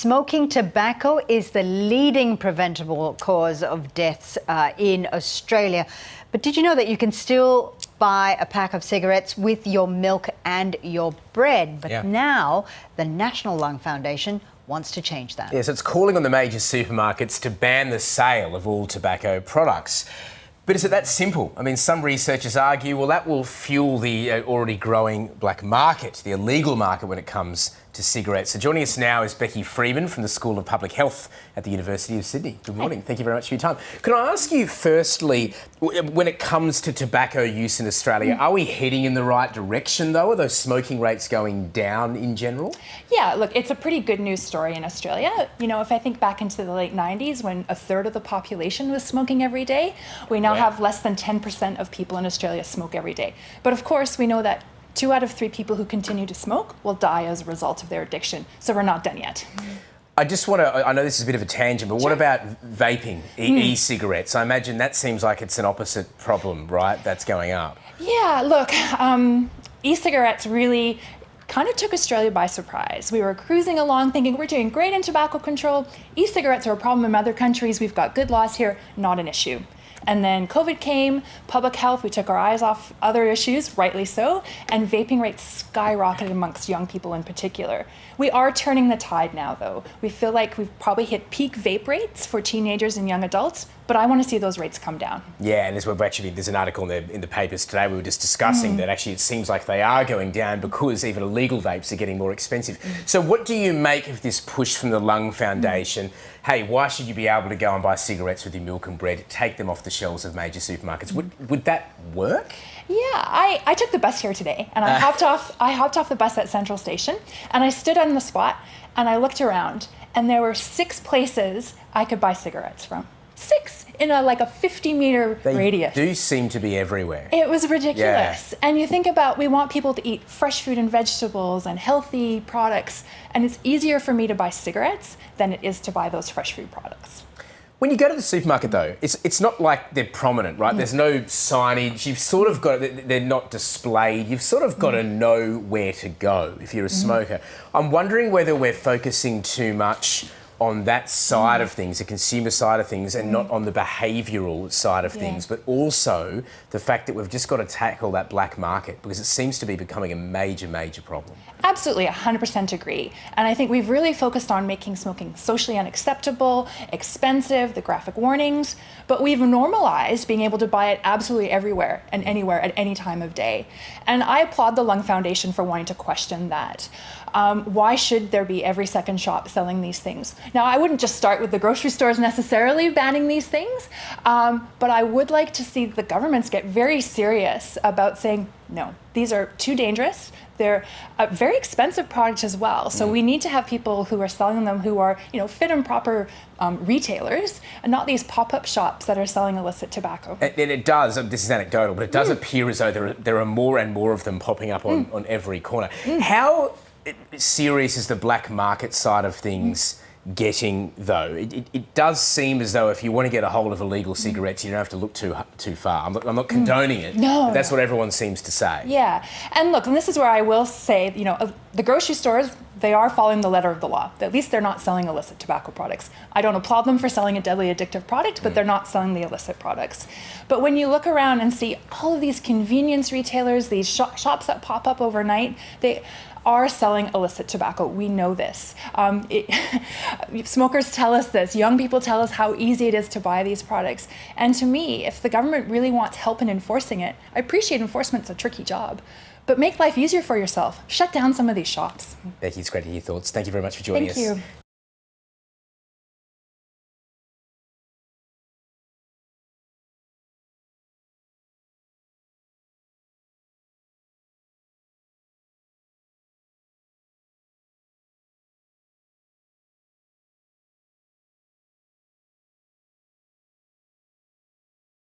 Smoking tobacco is the leading preventable cause of deaths in Australia. But did you know that you can still buy a pack of cigarettes with your milk and your bread? But now the National Lung Foundation wants to change that. Yes, it's calling on the major supermarkets to ban the sale of all tobacco products. But is it that simple? I mean, some researchers argue, well, that will fuel the already growing black market, the illegal market when it comes to cigarettes. So joining us now is Becky Freeman from the School of Public Health at the University of Sydney. Good morning. Thank you very much for your time. Can I ask you firstly, when it comes to tobacco use in Australia, are we heading in the right direction though? Are those smoking rates going down in general? Yeah, look, it's a pretty good news story in Australia. You know, if I think back into the late 90s when a third of the population was smoking every day, we now have less than 10% of people in Australia smoke every day. But of course, we know that 2 out of 3 people who continue to smoke will die as a result of their addiction. So we're not done yet. I just want to, I know this is a bit of a tangent, but what about vaping, e-cigarettes? I imagine that seems like it's an opposite problem, right? That's going up. Yeah, look, e-cigarettes really kind of took Australia by surprise. We were cruising along thinking we're doing great in tobacco control. E-cigarettes are a problem in other countries. We've got good laws here, not an issue. And then COVID came, public health, we took our eyes off other issues, rightly so, and vaping rates skyrocketed amongst young people in particular. We are turning the tide now, though. We feel like we've probably hit peak vape rates for teenagers and young adults, but I want to see those rates come down. Yeah, and there's an article in the papers today we were just discussing that actually it seems like they are going down because even illegal vapes are getting more expensive. So what do you make of this push from the Lung Foundation? Hey, why should you be able to go and buy cigarettes with your milk and bread, take them off the shelves of major supermarkets? Would that work? Yeah, I took the bus here today and I hopped off the bus at Central Station and I stood on the spot and I looked around and there were 6 places I could buy cigarettes from. 6 in a 50-meter radius. They do seem to be everywhere. It was ridiculous. And you think about, we want people to eat fresh fruit and vegetables and healthy products, and it's easier for me to buy cigarettes than it is to buy those fresh food products. When you go to the supermarket though, it's not like they're prominent, right? There's no signage. You've sort of got, they're not displayed. You've sort of got to know where to go if you're a smoker. I'm wondering whether we're focusing too much on that side of things, the consumer side of things, and not on the behavioural side of things, but also the fact that we've just got to tackle that black market because it seems to be becoming a major, major problem. Absolutely, 100% agree. And I think we've really focused on making smoking socially unacceptable, expensive, the graphic warnings, but we've normalized being able to buy it absolutely everywhere and anywhere at any time of day. And I applaud the Lung Foundation for wanting to question that. Why should there be every second shop selling these things? Now, I wouldn't just start with the grocery stores necessarily banning these things, but I would like to see the governments get very serious about saying, no, these are too dangerous. They're a very expensive product as well. So we need to have people who are selling them who are, fit and proper retailers, and not these pop-up shops that are selling illicit tobacco. And it does, this is anecdotal, but it does appear as though there are more and more of them popping up on every corner. How serious is the black market side of things getting, though? It does seem as though if you want to get a hold of illegal cigarettes, you don't have to look too far. I'm not condoning it, but that's what everyone seems to say. Yeah, and look, and this is where I will say, the grocery stores, they are following the letter of the law. At least they're not selling illicit tobacco products. I don't applaud them for selling a deadly addictive product, but they're not selling the illicit products. But when you look around and see all of these convenience retailers, these shops that pop up overnight, they are selling illicit tobacco. We know this. Smokers tell us this. Young people tell us how easy it is to buy these products. And to me, if the government really wants help in enforcing it, I appreciate enforcement's a tricky job, but make life easier for yourself. Shut down some of these shops. Becky, it's great to hear your thoughts. Thank you very much for joining us. Thank you.